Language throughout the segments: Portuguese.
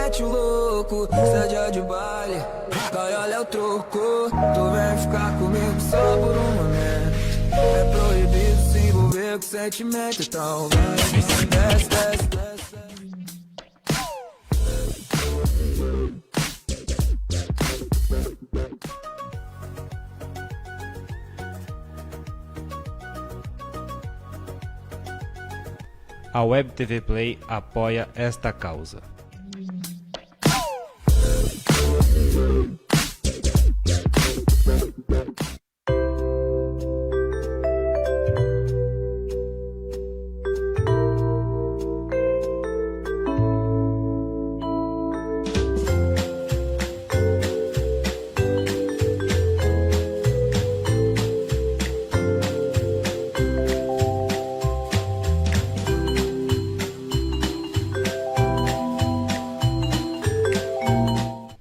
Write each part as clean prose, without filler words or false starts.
mete o louco, seja de baile, vai olha o troco. Tu vem ficar comigo só por um momento. É proibido se envolver com sentimento, então vai, desce, desce, desce. A Web TV Play apoia esta causa.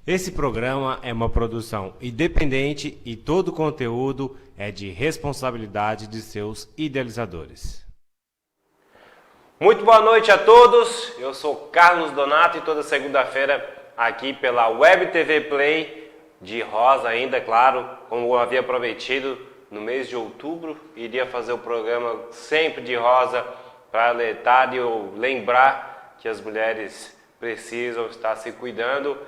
Esse programa é uma produção independente e todo o conteúdo é de responsabilidade de seus idealizadores. Muito boa noite a todos, eu sou Carlos Donato e toda segunda-feira aqui pela Web TV Play, de rosa ainda, claro, como eu havia prometido, no mês de outubro, iria fazer o programa sempre de rosa para alertar e lembrar que as mulheres precisam estar se cuidando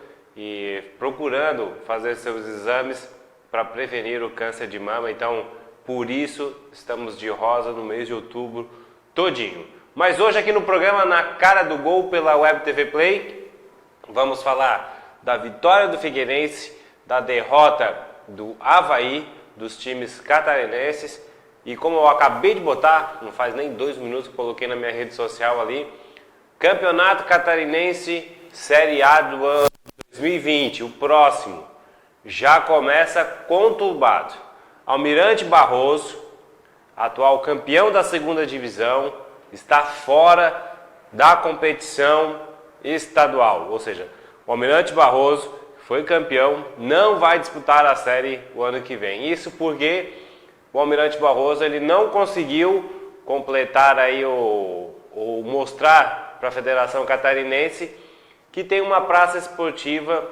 e procurando fazer seus exames para prevenir o câncer de mama. Então, por isso, estamos de rosa no mês de outubro todinho. Mas hoje aqui no programa Na Cara do Gol pela Web TV Play, vamos falar da vitória do Figueirense, da derrota do Avaí, dos times catarinenses. E como eu acabei de botar, não faz nem 2 minutos que coloquei na minha rede social ali, Campeonato Catarinense Série A do ano 2020, o próximo, já começa conturbado. Almirante Barroso, atual campeão da segunda divisão, está fora da competição estadual. Ou seja, o Almirante Barroso foi campeão, não vai disputar a série o ano que vem. Isso porque o Almirante Barroso ele não conseguiu completar aí ou mostrar para a Federação Catarinense que tem uma praça esportiva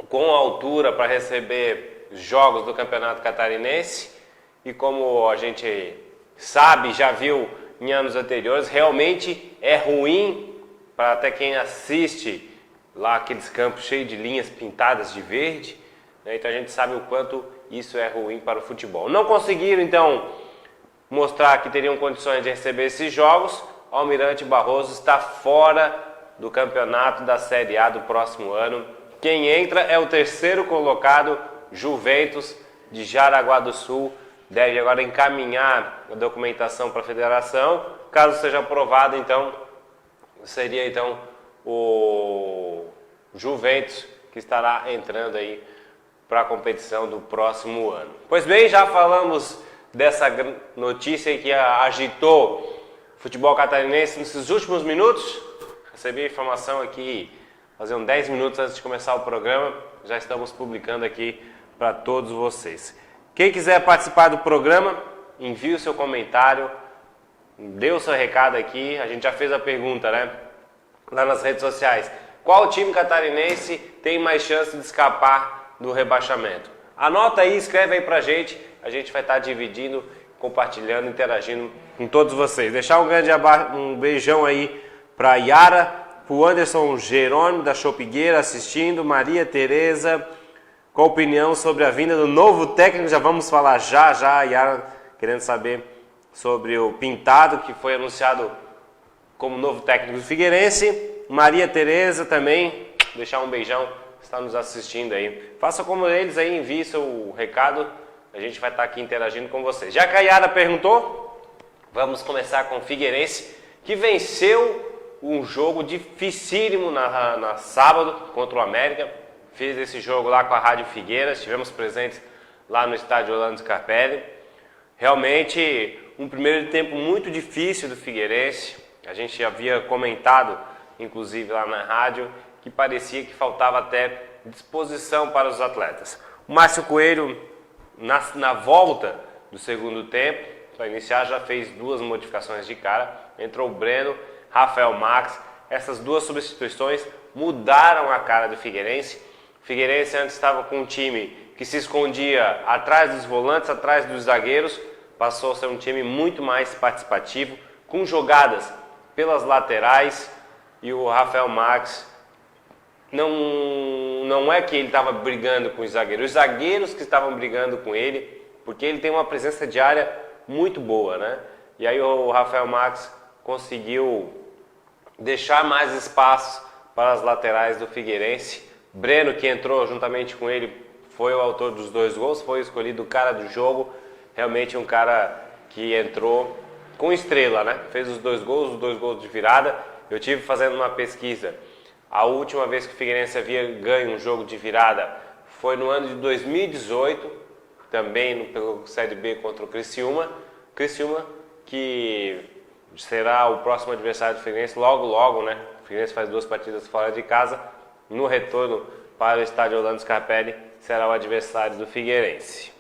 com altura para receber jogos do Campeonato Catarinense. E como a gente sabe, já viu em anos anteriores, realmente é ruim para até quem assiste lá aqueles campos cheios de linhas pintadas de verde, né? Então a gente sabe o quanto isso é ruim para o futebol. Não conseguiram então mostrar que teriam condições de receber esses jogos. O Almirante Barroso está fora do campeonato da Série A do próximo ano. Quem entra é o terceiro colocado, Juventus de Jaraguá do Sul. Deve agora encaminhar a documentação para a federação. Caso seja aprovado, então, seria então o Juventus que estará entrando aí para a competição do próximo ano. Pois bem, já falamos dessa notícia que agitou o futebol catarinense nesses últimos minutos. Recebi a informação aqui, faziam 10 minutos antes de começar o programa, já estamos publicando aqui para todos vocês. Quem quiser participar do programa, envie o seu comentário, dê o seu recado aqui. A gente já fez a pergunta, né? Lá nas redes sociais. Qual time catarinense tem mais chance de escapar do rebaixamento? Anota aí, escreve aí pra gente. A gente vai estar dividindo, compartilhando, interagindo com todos vocês. Deixar um beijão aí para Yara, para o Anderson Jerônimo da Chopigueira assistindo, Maria Tereza, com a opinião sobre a vinda do novo técnico. Já vamos falar já, a Yara querendo saber sobre o Pintado, que foi anunciado como novo técnico do Figueirense. Maria Tereza também, deixar um beijão, está nos assistindo aí. Faça como eles aí, envie seu recado, a gente vai estar aqui interagindo com vocês. Já que a Yara perguntou, vamos começar com o Figueirense, que venceu um jogo dificílimo na sábado contra o América. Fiz esse jogo lá com a Rádio Figueiras, estivemos presentes lá no estádio Orlando Scarpelli. Realmente um primeiro tempo muito difícil do Figueirense. A gente havia comentado, inclusive lá na rádio, que parecia que faltava até disposição para os atletas. O Márcio Coelho, na volta do segundo tempo, para iniciar, já fez 2 modificações de cara. Entrou o Breno, Rafael Max, essas 2 substituições mudaram a cara do Figueirense. O Figueirense antes estava com um time que se escondia atrás dos volantes, atrás dos zagueiros, passou a ser um time muito mais participativo, com jogadas pelas laterais, e o Rafael Marques não é que ele estava brigando com os zagueiros que estavam brigando com ele, porque ele tem uma presença de área muito boa, né? E aí o Rafael Marques conseguiu deixar mais espaço para as laterais do Figueirense. Breno, que entrou juntamente com ele, foi o autor dos 2 gols, foi escolhido o cara do jogo, realmente um cara que entrou com estrela, né? Fez os 2 gols de virada. Eu tive fazendo uma pesquisa, a última vez que o Figueirense havia ganho um jogo de virada foi no ano de 2018, também pelo Série B contra o Criciúma. Criciúma que será o próximo adversário do Figueirense logo, né? O Figueirense faz 2 partidas fora de casa, no retorno para o estádio Orlando Scarpelli será o adversário do Figueirense.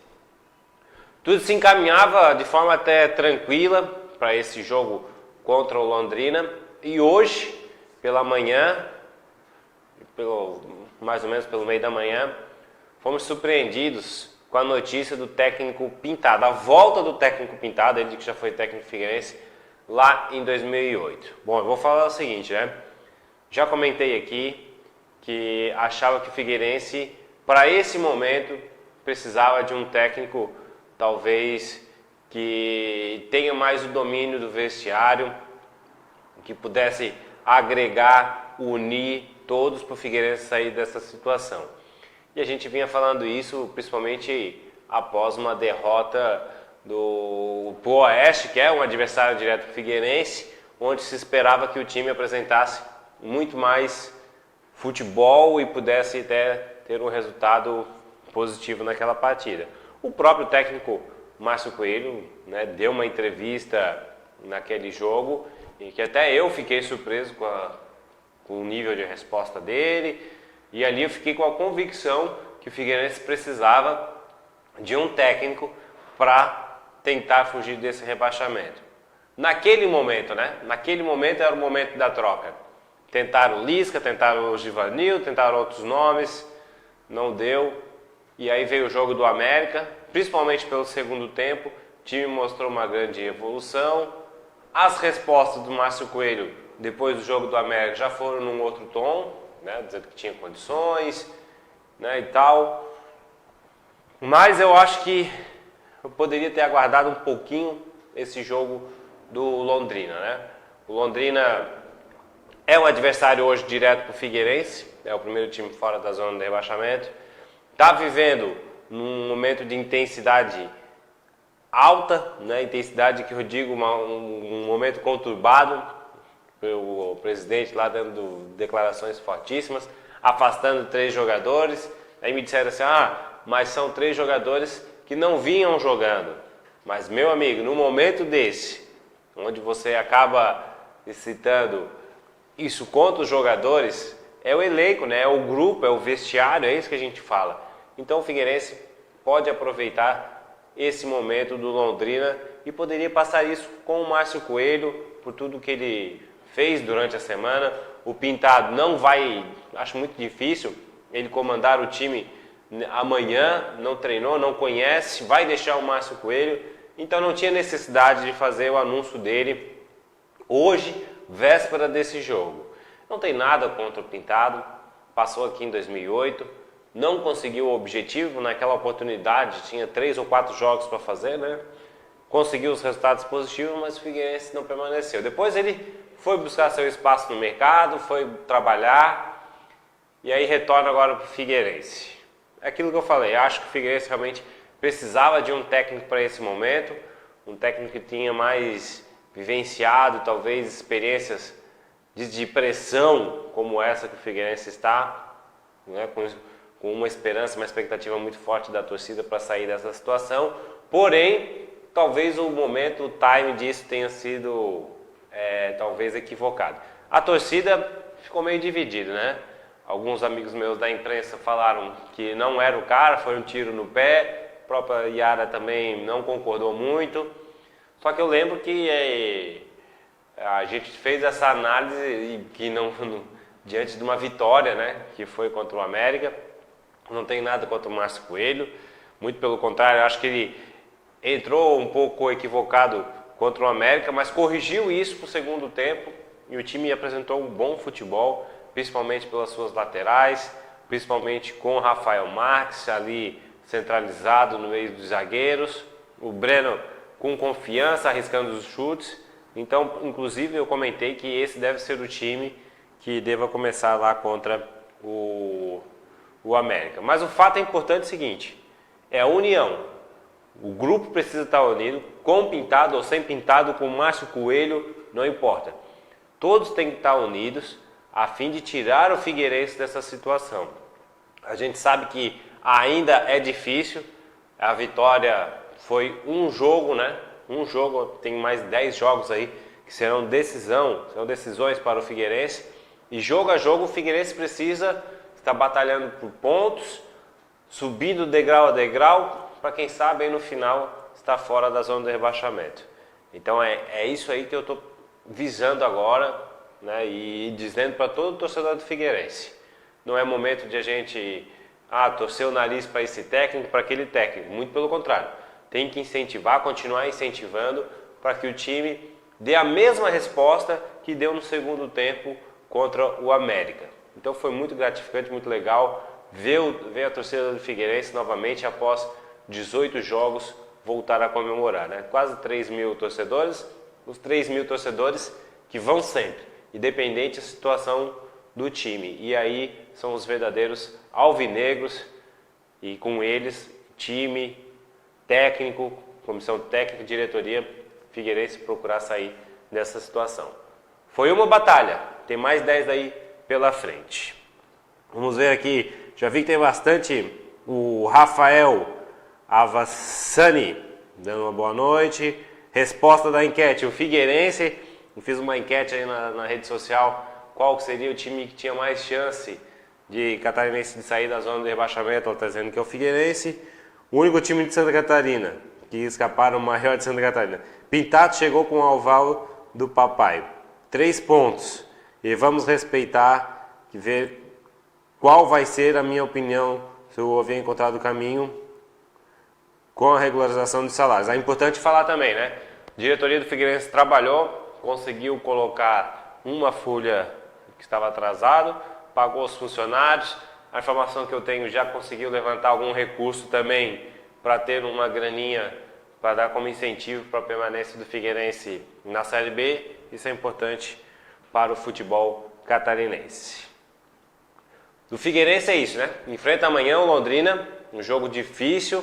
Tudo se encaminhava de forma até tranquila para esse jogo contra o Londrina, e hoje, pela manhã, mais ou menos pelo meio da manhã, fomos surpreendidos com a notícia do técnico Pintado, a volta do técnico Pintado, ele que já foi técnico Figueirense lá em 2008. Bom, eu vou falar o seguinte, né? Já comentei aqui que achava que o Figueirense, para esse momento, precisava de um técnico talvez que tenha mais o domínio do vestiário, que pudesse agregar, unir todos para o Figueirense sair dessa situação. E a gente vinha falando isso principalmente após uma derrota do Oeste, que é um adversário direto do Figueirense, onde se esperava que o time apresentasse muito mais futebol e pudesse até ter um resultado positivo naquela partida. O próprio técnico Márcio Coelho, né, deu uma entrevista naquele jogo e que até eu fiquei surpreso com o nível de resposta dele, e ali eu fiquei com a convicção que o Figueirense precisava de um técnico para tentar fugir desse rebaixamento. Naquele momento, né? Naquele momento era o momento da troca. Tentaram o Lisca, tentaram o Givanil, tentaram outros nomes, não deu. E aí veio o jogo do América, principalmente pelo segundo tempo, o time mostrou uma grande evolução. As respostas do Márcio Coelho depois do jogo do América já foram num outro tom, né, dizendo que tinha condições, né, e tal. Mas eu acho que eu poderia ter aguardado um pouquinho esse jogo do Londrina, né? O Londrina é um adversário hoje direto para o Figueirense, é o primeiro time fora da zona de rebaixamento. Está vivendo num momento de intensidade alta, né? Intensidade que eu digo um momento conturbado. O presidente lá dando declarações fortíssimas, afastando 3 jogadores. Aí me disseram assim, mas são 3 jogadores que não vinham jogando. Mas, meu amigo, no momento desse, onde você acaba citando isso contra os jogadores, é o elenco, né? É o grupo, é o vestiário, é isso que a gente fala. Então o Figueirense pode aproveitar esse momento do Londrina e poderia passar isso com o Márcio Coelho, por tudo que ele fez durante a semana. O Pintado não vai, acho muito difícil ele comandar o time amanhã, não treinou, não conhece, vai deixar o Márcio Coelho, então não tinha necessidade de fazer o anúncio dele hoje, véspera desse jogo. Não tem nada contra o Pintado, passou aqui em 2008, não conseguiu o objetivo naquela oportunidade, tinha 3 ou 4 jogos para fazer, né? Conseguiu os resultados positivos, mas o Figueirense não permaneceu. Depois ele foi buscar seu espaço no mercado, foi trabalhar e aí retorna agora para o Figueirense. É aquilo que eu falei, acho que o Figueirense realmente precisava de um técnico para esse momento, um técnico que tinha mais vivenciado, talvez, experiências de pressão como essa que o Figueirense está, né, com uma esperança, uma expectativa muito forte da torcida para sair dessa situação. Porém, talvez o momento, o time disso tenha sido talvez equivocado. A torcida ficou meio dividida, né? Alguns amigos meus da imprensa falaram que não era o cara, foi um tiro no pé. A própria Yara também não concordou muito. Só que eu lembro que a gente fez essa análise que diante de uma vitória, né, que foi contra o América. Não tem nada contra o Márcio Coelho, muito pelo contrário, eu acho que ele entrou um pouco equivocado contra o América, mas corrigiu isso para o segundo tempo e o time apresentou um bom futebol, principalmente pelas suas laterais, principalmente com o Rafael Marques ali centralizado no meio dos zagueiros, o Breno com confiança arriscando os chutes. Então, inclusive, eu comentei que esse deve ser o time que deva começar lá contra o América. Mas o fato é importante é o seguinte, é a união. O grupo precisa estar unido, com pintado ou sem pintado, com Márcio Coelho, não importa. Todos têm que estar unidos a fim de tirar o Figueirense dessa situação. A gente sabe que ainda é difícil, a vitória foi um jogo, né? Um jogo, tem mais 10 jogos aí que serão decisões para o Figueirense. E jogo a jogo o Figueirense precisa estar batalhando por pontos, subindo degrau a degrau, para quem sabe aí no final estar fora da zona de rebaixamento. Então é isso aí que eu estou visando agora, né? E dizendo para todo torcedor do Figueirense. Não é momento de a gente torcer o nariz para esse técnico, para aquele técnico. Muito pelo contrário. Tem que incentivar, continuar incentivando para que o time dê a mesma resposta que deu no segundo tempo contra o América. Então foi muito gratificante, muito legal ver a torcida do Figueirense novamente após 18 jogos voltar a comemorar, né? Quase 3 mil torcedores, os 3 mil torcedores que vão sempre, independente da situação do time. E aí são os verdadeiros alvinegros e com eles time, técnico, comissão técnica e diretoria Figueirense procurar sair dessa situação. Foi uma batalha, tem mais 10 aí pela frente. Vamos ver aqui, já vi que tem bastante o Rafael Avassani dando uma boa noite. Resposta da enquete, o Figueirense, eu fiz uma enquete aí na rede social, qual seria o time que tinha mais chance de catarinense de sair da zona de rebaixamento, ela está dizendo que é o Figueirense. O único time de Santa Catarina que escaparam, o maior de Santa Catarina. Pintado chegou com o aval do papai. 3 pontos. E vamos respeitar e ver qual vai ser a minha opinião se eu houver encontrado o caminho com a regularização dos salários. É importante falar também, né? A diretoria do Figueirense trabalhou, conseguiu colocar uma folha que estava atrasado, pagou os funcionários. A informação que eu tenho já conseguiu levantar algum recurso também para ter uma graninha para dar como incentivo para a permanência do Figueirense na Série B. Isso é importante para o futebol catarinense. Do Figueirense é isso, né? Enfrenta amanhã o Londrina, um jogo difícil,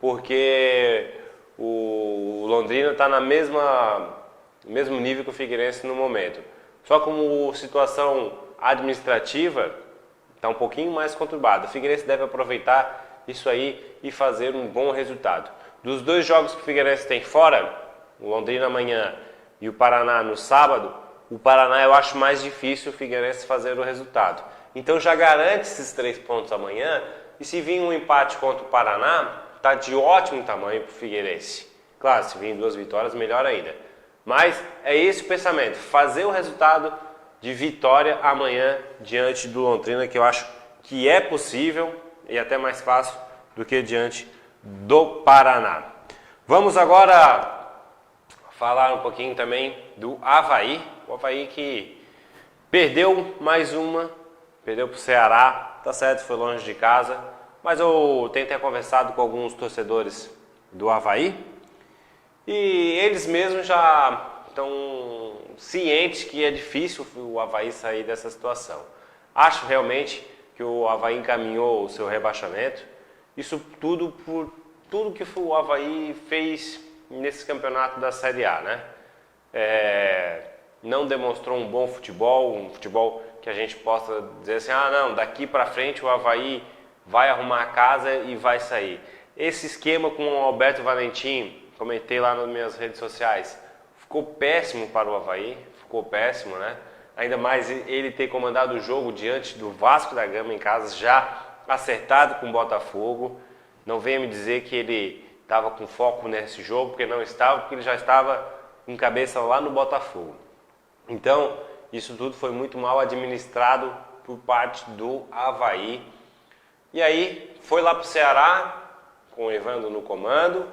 porque o Londrina está no mesmo nível que o Figueirense no momento. Só como situação administrativa está um pouquinho mais conturbada. O Figueirense deve aproveitar isso aí e fazer um bom resultado. Dos 2 jogos que o Figueirense tem fora, o Londrina amanhã e o Paraná no sábado, o Paraná eu acho mais difícil o Figueirense fazer o resultado. Então já garante esses 3 pontos amanhã, e se vir um empate contra o Paraná, está de ótimo tamanho para o Figueirense. Claro, se vir 2 vitórias, melhor ainda. Mas é esse o pensamento, fazer o resultado de vitória amanhã diante do Londrina, que eu acho que é possível e até mais fácil do que diante do Paraná. Vamos agora falar um pouquinho também do Avaí. O Avaí que perdeu mais uma, perdeu para o Ceará, tá certo, foi longe de casa, mas eu tentei conversado com alguns torcedores do Avaí e eles mesmos já estão cientes que é difícil o Avaí sair dessa situação. Acho realmente que o Avaí encaminhou o seu rebaixamento. Isso tudo por tudo que o Avaí fez nesse campeonato da Série A, né? Não demonstrou um bom futebol, um futebol que a gente possa dizer assim, não, daqui para frente o Avaí vai arrumar a casa e vai sair. Esse esquema com o Alberto Valentim, comentei lá nas minhas redes sociais, ficou péssimo para o Avaí, ficou péssimo, né? Ainda mais ele ter comandado o jogo diante do Vasco da Gama em casa, já acertado com o Botafogo. Não venha me dizer que ele estava com foco nesse jogo, porque não estava, porque ele já estava com cabeça lá no Botafogo. Então, isso tudo foi muito mal administrado por parte do Avaí. E aí foi lá para o Ceará, com o Evandro no comando,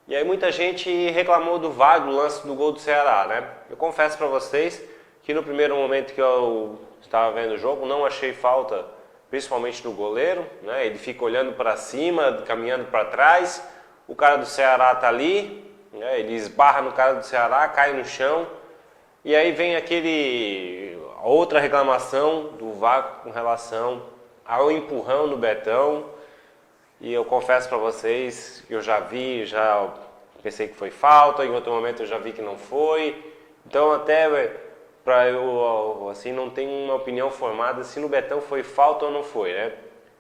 e aí muita gente reclamou do VAR, do lance do gol do Ceará, né? Eu confesso para vocês que no primeiro momento que eu estava vendo o jogo, não achei falta, principalmente no goleiro, né? Ele fica olhando para cima, caminhando para trás, o cara do Ceará tá ali, né? Ele esbarra no cara do Ceará, cai no chão, e aí vem outra reclamação do VAR com relação ao empurrão no Betão. E eu confesso para vocês que eu já pensei que foi falta, em outro momento eu já vi que não foi. Então até para eu assim não tenho uma opinião formada se no Betão foi falta ou não foi, né?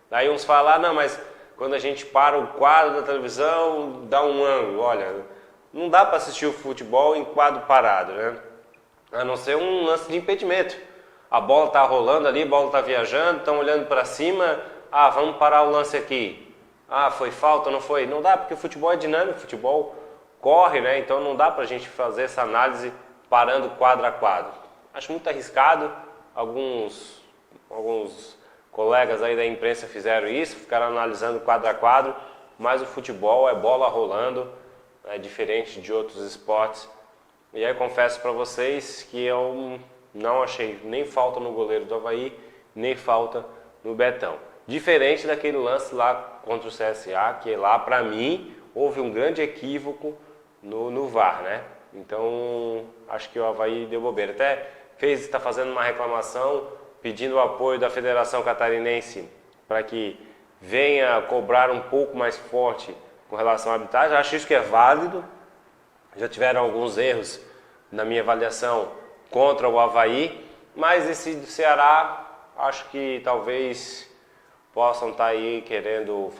Daí uns falam, não, mas quando a gente para o quadro da televisão, dá um ângulo. Olha, não dá para assistir o futebol em quadro parado, né? A não ser um lance de impedimento. A bola está rolando ali, a bola está viajando, estão olhando para cima, vamos parar o lance aqui. Foi falta, não foi? Não dá, porque o futebol é dinâmico, o futebol corre, né? Então não dá pra gente fazer essa análise parando quadro a quadro. Acho muito arriscado, alguns colegas aí da imprensa fizeram isso, ficaram analisando quadro a quadro, mas o futebol é bola rolando, é diferente de outros esportes. E aí confesso para vocês que eu não achei nem falta no goleiro do Avaí, nem falta no Betão. Diferente daquele lance lá contra o CSA, que lá para mim houve um grande equívoco no VAR, né? Então acho que o Avaí deu bobeira. Até está fazendo uma reclamação pedindo o apoio da Federação Catarinense para que venha cobrar um pouco mais forte com relação à arbitragem. Acho isso que é válido. Já tiveram alguns erros na minha avaliação contra o Avaí, mas esse do Ceará, acho que talvez possam estar aí querendo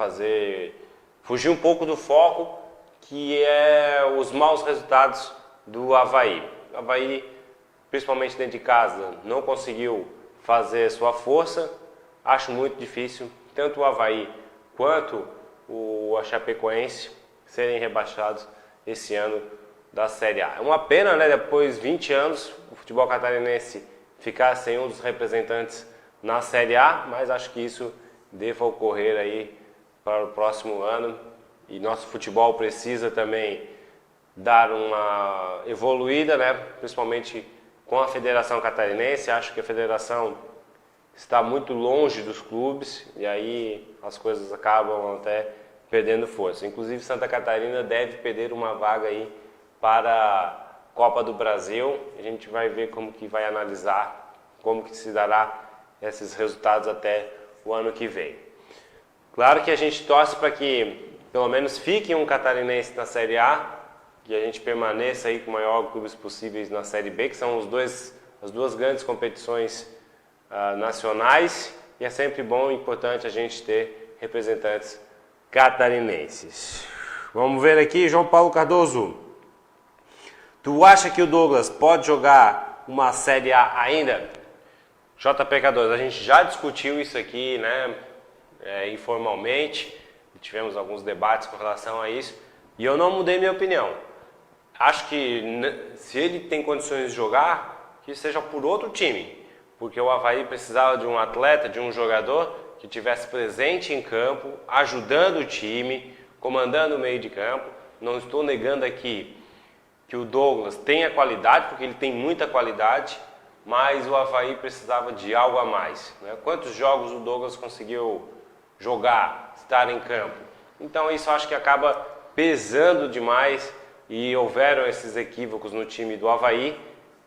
fugir um pouco do foco, que é os maus resultados do Avaí. O Avaí, principalmente dentro de casa, não conseguiu fazer sua força. Acho muito difícil, tanto o Avaí quanto a Chapecoense serem rebaixados esse ano da Série A. É uma pena, né? Depois de 20 anos, o futebol catarinense ficar sem um dos representantes na Série A, mas acho que isso deva ocorrer aí para o próximo ano. E nosso futebol precisa também dar uma evoluída, né? Principalmente com a Federação Catarinense. Acho que a federação está muito longe dos clubes e aí as coisas acabam até perdendo força. Inclusive Santa Catarina deve perder uma vaga aí para a Copa do Brasil. A gente vai ver como que vai analisar, como que se dará esses resultados até o ano que vem. Claro que a gente torce para que pelo menos fique um catarinense na Série A, que a gente permaneça aí com o maior clubes possíveis na Série B, que são as duas grandes competições nacionais, e é sempre bom e importante a gente ter representantes catarinenses. Vamos ver aqui, João Paulo Cardoso. Tu acha que o Douglas pode jogar uma Série A ainda? JPK2, a gente já discutiu isso aqui, né, informalmente, tivemos alguns debates com relação a isso, e eu não mudei minha opinião. Acho que se ele tem condições de jogar, que seja por outro time, porque o Avaí precisava de um atleta, de um jogador que estivesse presente em campo, ajudando o time, comandando o meio de campo. Não estou negando aqui que o Douglas tenha qualidade, porque ele tem muita qualidade, mas o Avaí precisava de algo a mais, né? Quantos jogos o Douglas conseguiu jogar, estar em campo? Então isso acho que acaba pesando demais e houveram esses equívocos no time do Avaí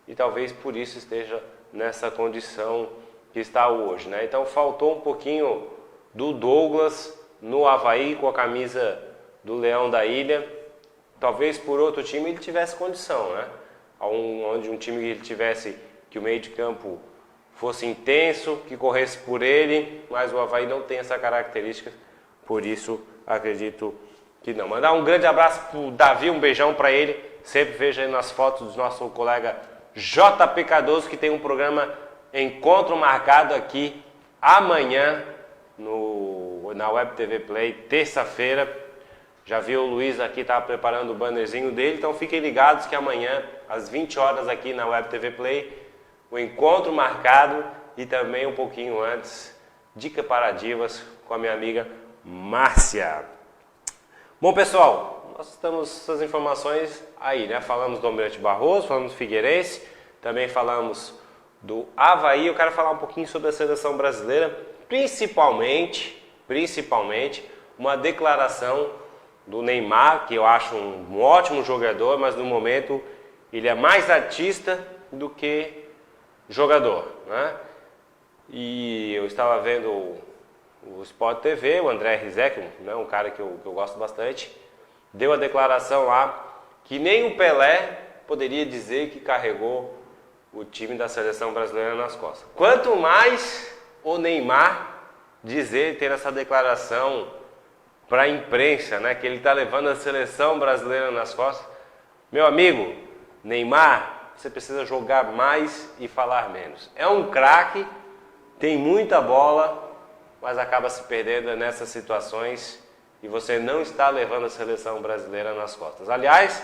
e talvez por isso esteja nessa condição que está hoje, né? Então faltou um pouquinho do Douglas no Avaí com a camisa do Leão da Ilha. Talvez por outro time ele tivesse condição, né? Onde um time que ele tivesse, que o meio de campo fosse intenso, que corresse por ele, mas o Avaí não tem essa característica, por isso acredito que não. Mandar um grande abraço para o Davi, um beijão para ele, sempre vejo aí nas fotos do nosso colega JP Cardoso, que tem um programa Encontro marcado aqui amanhã na Web TV Play, terça-feira. Já viu o Luiz aqui, estava preparando o bannerzinho dele, então fiquem ligados que amanhã, às 20 horas aqui na Web TV Play, o encontro marcado e também um pouquinho antes, dica para divas com a minha amiga Márcia. Bom, pessoal, nós estamos essas informações aí, né? Falamos do Almirante Barroso, falamos do Figueirense, também falamos do Avaí. Eu quero falar um pouquinho sobre a seleção brasileira, principalmente uma declaração do Neymar, que eu acho um ótimo jogador, mas no momento ele é mais artista do que jogador, né? E eu estava vendo o Sport TV, o André Rizek, né, um cara que eu gosto bastante, deu a declaração lá que nem o Pelé poderia dizer que carregou o time da seleção brasileira nas costas. Quanto mais o Neymar dizer, ter essa declaração para a imprensa, né, que ele está levando a seleção brasileira nas costas. Meu amigo, Neymar, você precisa jogar mais e falar menos. É um craque, tem muita bola, mas acaba se perdendo nessas situações e você não está levando a seleção brasileira nas costas. Aliás,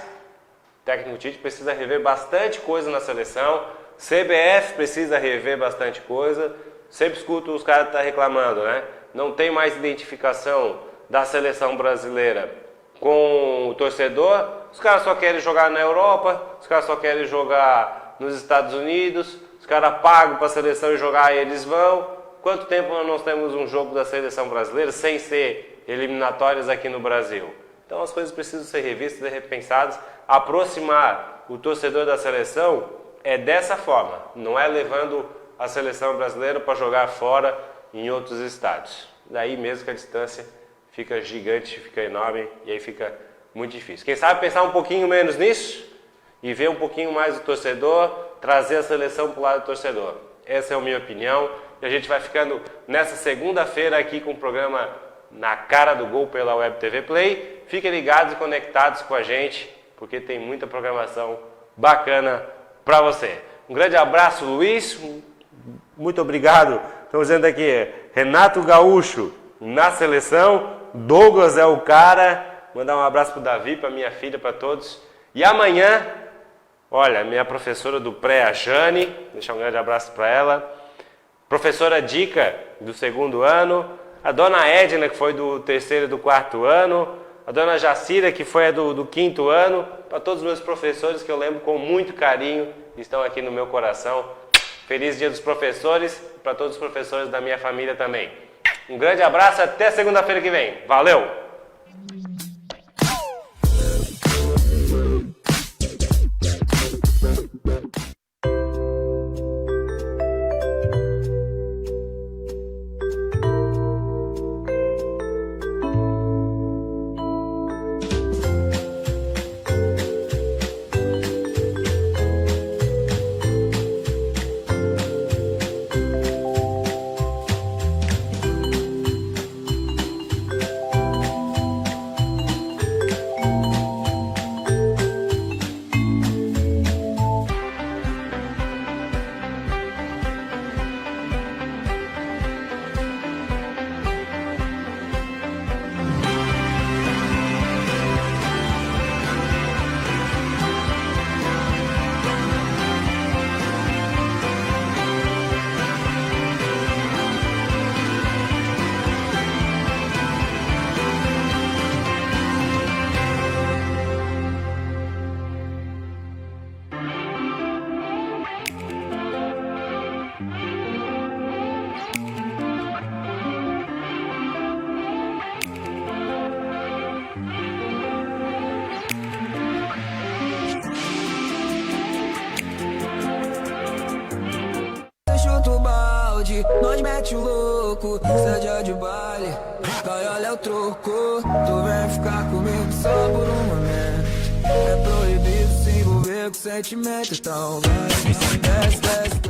o técnico Tite precisa rever bastante coisa na seleção, CBF precisa rever bastante coisa. Sempre escuto os caras estar reclamando, né? Não tem mais identificação da seleção brasileira com o torcedor. Os caras só querem jogar na Europa, os caras só querem jogar nos Estados Unidos, os caras pagam para a seleção jogar e eles vão. Quanto tempo nós temos um jogo da seleção brasileira sem ser eliminatórias aqui no Brasil? Então as coisas precisam ser revistas e repensadas. Aproximar o torcedor da seleção é dessa forma, não é levando a seleção brasileira para jogar fora em outros estádios. Daí mesmo que a distância fica gigante, fica enorme e aí fica muito difícil. Quem sabe pensar um pouquinho menos nisso e ver um pouquinho mais o torcedor, trazer a seleção para o lado do torcedor. Essa é a minha opinião. E a gente vai ficando nessa segunda-feira aqui com o programa Na Cara do Gol pela Web TV Play. Fiquem ligados e conectados com a gente, porque tem muita programação bacana para você. Um grande abraço, Luiz. Muito obrigado. Estamos dizendo aqui, Renato Gaúcho na seleção. Douglas é o cara. Mandar um abraço para o Davi, para minha filha, para todos. E amanhã, olha, minha professora do pré, a Jane, deixar um grande abraço para ela. Professora Dica, do 2º ano. A dona Edna, que foi do 3º e do 4º ano. A dona Jacira, que foi do 5º ano. Para todos os meus professores que eu lembro com muito carinho, estão aqui no meu coração. Feliz Dia dos Professores, para todos os professores da minha família também. Um grande abraço, até segunda-feira que vem. Valeu! Nós mete o louco, seja de baile, Gaiola é o troco. Tu vem ficar comigo só por um momento. É proibido se envolver com sentimento, então vai, desce, desce.